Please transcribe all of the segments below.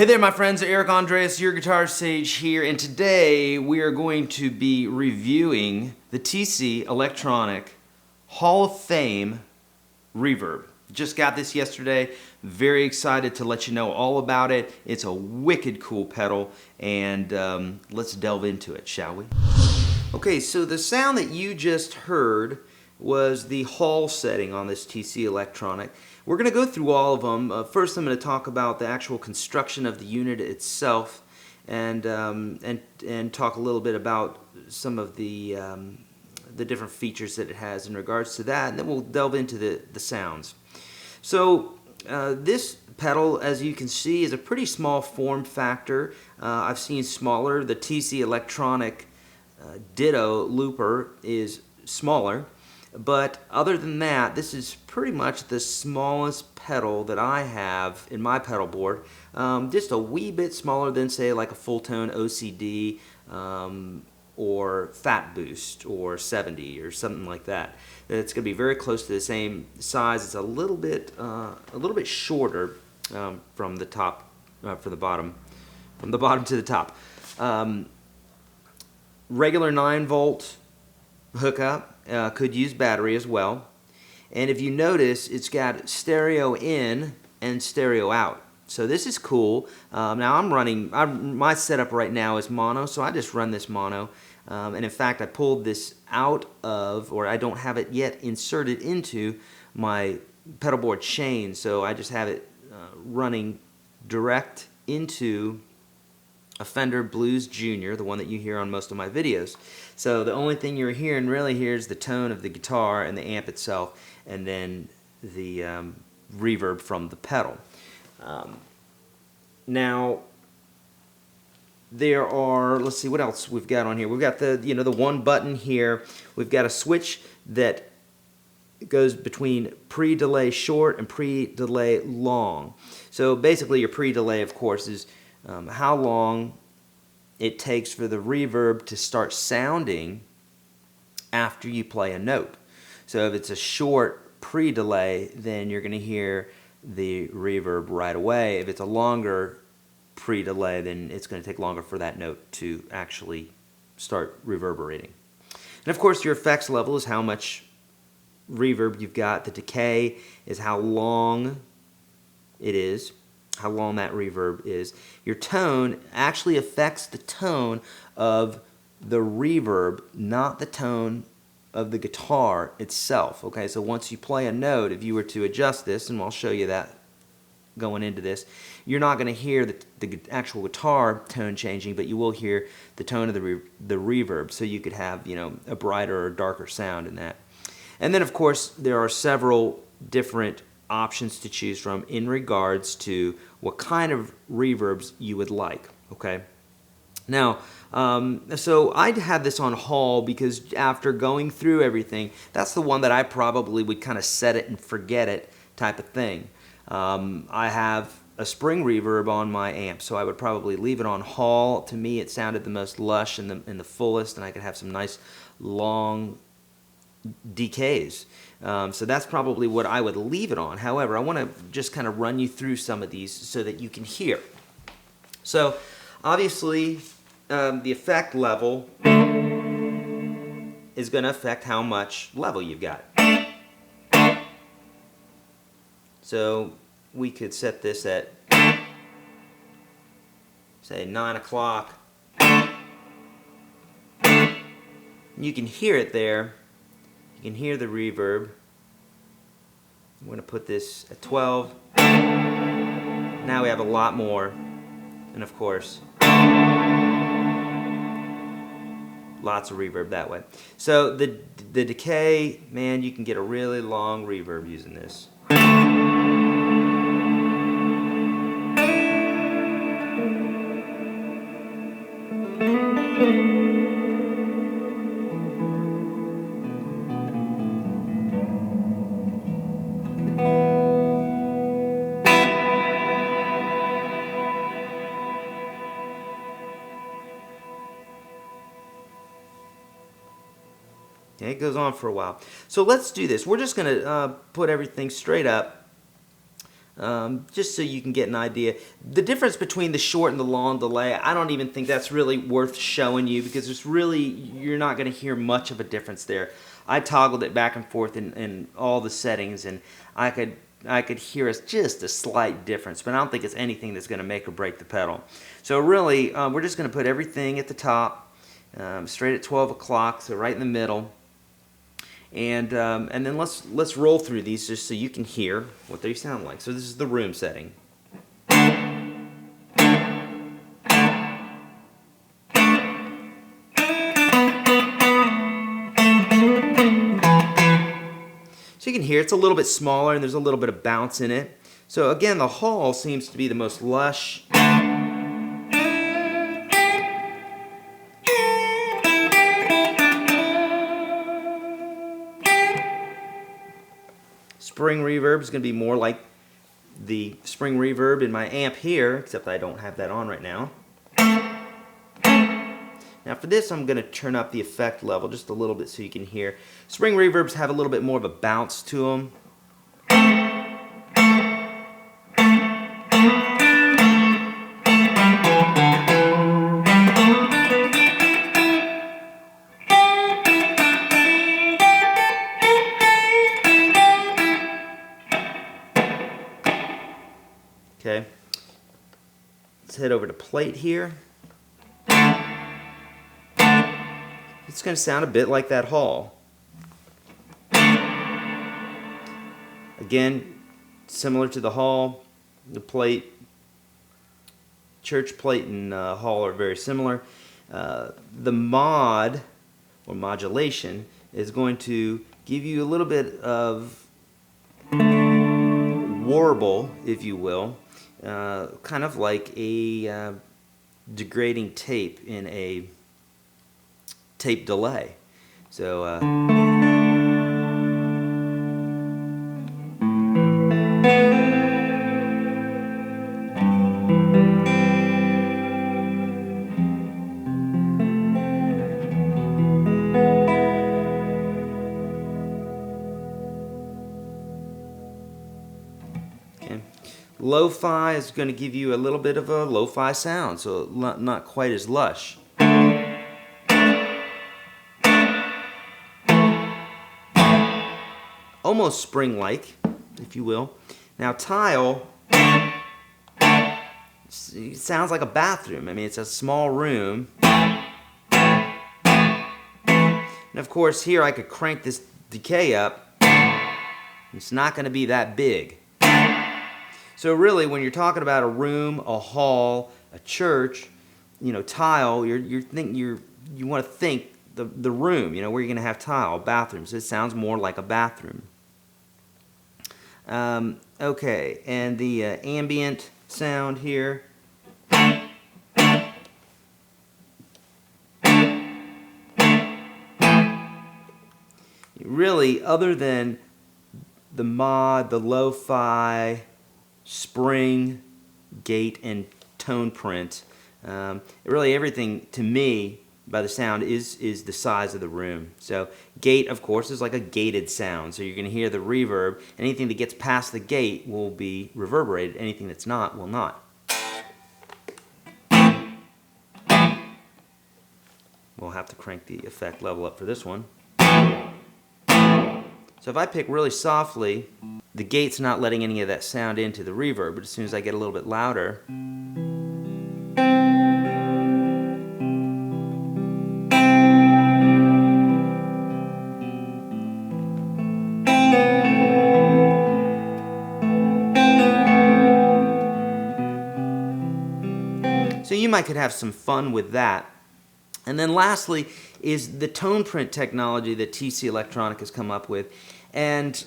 Hey there, my friends. Eric Andreas, your guitar sage here, and today we are going to be reviewing the TC Electronic Hall of Fame Reverb. Just got this yesterday. Very excited to let you know all about it. It's a wicked cool pedal, and let's delve into it, shall we? Okay, so the sound that you just heard was the Hall setting on this TC Electronic. We're going to go through all of them. First, I'm going to talk about the actual construction of the unit itself, and talk a little bit about some of the different features that it has in regards to that, and then we'll delve into the sounds. So this pedal, as you can see, is a pretty small form factor. I've seen smaller. The TC Electronic Ditto Looper is smaller. But other than that, this is pretty much the smallest pedal that I have in my pedal board. Just a wee bit smaller than, say, like a full tone OCD or Fat Boost or 70 or something like that. It's going to be very close to the same size. It's a little bit shorter from the top, from the bottom to the top. Regular 9-volt hookup. Could use battery as well. And if you notice, it's got stereo in and stereo out. So this is cool. Now my setup right now is mono, so I just run this mono. And in fact, I pulled this out of, or I don't have it yet inserted into my pedal board chain, so I just have it running direct into a Fender Blues Junior, the one that you hear on most of my videos. So the only thing you're hearing really here is the tone of the guitar and the amp itself, and then the reverb from the pedal. Now there are, let's see what else we've got on here. We've got the the one button here. We've got a switch that goes between pre-delay short and pre-delay long. So basically your pre-delay, of course, is how long it takes for the reverb to start sounding after you play a note. So if it's a short pre-delay, then you're going to hear the reverb right away. If it's a longer pre-delay, then it's going to take longer for that note to actually start reverberating. And of course, your effects level is how much reverb you've got. The decay is how long it is, how long that reverb is. Your tone actually affects the tone of the reverb, not the tone of the guitar itself. Okay, so once you play a note, if you were to adjust this, and I'll show you that going into this, you're not going to hear the actual guitar tone changing, but you will hear the tone of the reverb, so you could have a brighter or darker sound in that. And then of course there are several different options to choose from in regards to what kind of reverbs you would like. Okay, now so I had this on Hall because after going through everything, that's the one that I probably would kind of set it and forget it type of thing. I have a spring reverb on my amp, so I would probably leave it on Hall. To me, it sounded the most lush and the fullest, and I could have some nice long decays. So that's probably what I would leave it on. However, I want to just kind of run you through some of these so that you can hear. So obviously the effect level is going to affect how much level you've got. So we could set this at, say, 9 o'clock. You can hear it there. You can hear the reverb. I'm going to put this at 12. Now we have a lot more, and of course lots of reverb that way. So the decay, man, you can get a really long reverb using this. Okay, it goes on for a while. So let's do this. We're just going to put everything straight up. just so you can get an idea. The difference between the short and the long delay, I don't even think that's really worth showing you, because you're not going to hear much of a difference there. I toggled it back and forth in all the settings, and I could hear just a slight difference, but I don't think it's anything that's going to make or break the pedal. So really, we're just going to put everything at the top, straight at 12 o'clock, so right in the middle. And then let's roll through these just so you can hear what they sound like. So this is the room setting. So you can hear it's a little bit smaller and there's a little bit of bounce in it. So again, the Hall seems to be the most lush. Spring reverb is going to be more like the spring reverb in my amp here, except I don't have that on right now. Now for this, I'm going to turn up the effect level just a little bit so you can hear. Spring reverbs have a little bit more of a bounce to them. Okay, let's head over to plate here. It's going to sound a bit like that Hall. Again, similar to the Hall, the plate, church plate and Hall are very similar. The mod, or modulation, is going to give you a little bit of warble, if you will, kind of like a degrading tape in a tape delay. So lo-fi is going to give you a little bit of a lo-fi sound, so not quite as lush. Almost spring-like, if you will. Now tile, it sounds like a bathroom. I mean, it's a small room. And of course here I could crank this decay up. It's not going to be that big. So really, when you're talking about a room, a hall, a church, tile, you want to think the room, where you're going to have tile, bathrooms. It sounds more like a bathroom. Okay, and the ambient sound here. Really, other than the mod, the lo-fi, spring, gate, and Toneprint, really everything to me by the sound is the size of the room. So gate, of course, is like a gated sound, so you're going to hear the reverb. Anything that gets past the gate will be reverberated. Anything that's not will not. We'll have to crank the effect level up for this one. So if I pick really softly, the gate's not letting any of that sound into the reverb, but as soon as I get a little bit louder, so you might could have some fun with that. And then lastly is the Toneprint technology that TC Electronic has come up with. And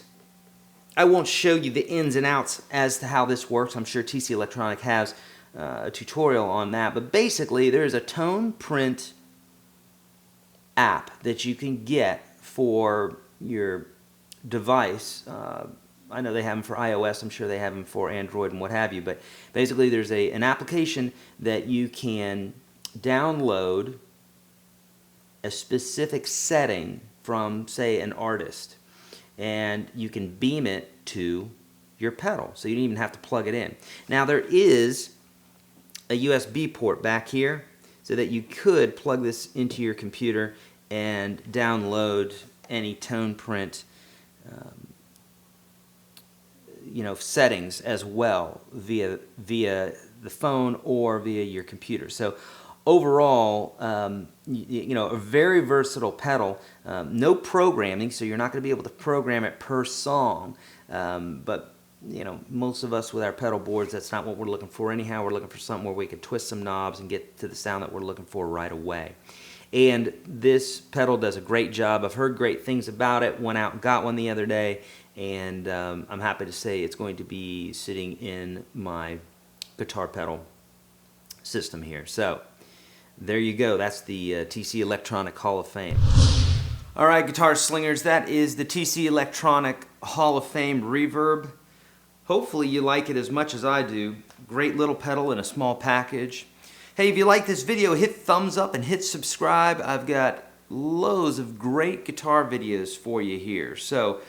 I won't show you the ins and outs as to how this works. I'm sure TC Electronic has a tutorial on that. But basically, there's a Toneprint app that you can get for your device. I know they have them for iOS. I'm sure they have them for Android and what have you. But basically, there's an application that you can download a specific setting from, say, an artist, and you can beam it to your pedal, so you don't even have to plug it in. Now there is a USB port back here so that you could plug this into your computer and download any Toneprint settings as well via the phone or via your computer. So overall, a very versatile pedal. No programming, so you're not going to be able to program it per song. But most of us with our pedal boards, that's not what we're looking for anyhow. We're looking for something where we can twist some knobs and get to the sound that we're looking for right away. And this pedal does a great job. I've heard great things about it. Went out and got one the other day, and I'm happy to say it's going to be sitting in my guitar pedal system here. So there you go. That's the TC Electronic Hall of Fame. All right, guitar slingers, that is the TC Electronic Hall of Fame Reverb. Hopefully you like it as much as I do. Great little pedal in a small package. Hey, if you like this video, hit thumbs up and hit subscribe. I've got loads of great guitar videos for you here. So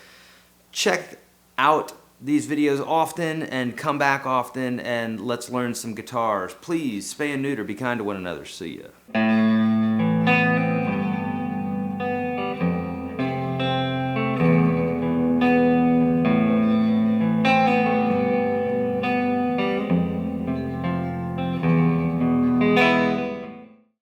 check out these videos often and come back often, and let's learn some guitars. Please, spay and neuter, be kind to one another. See ya.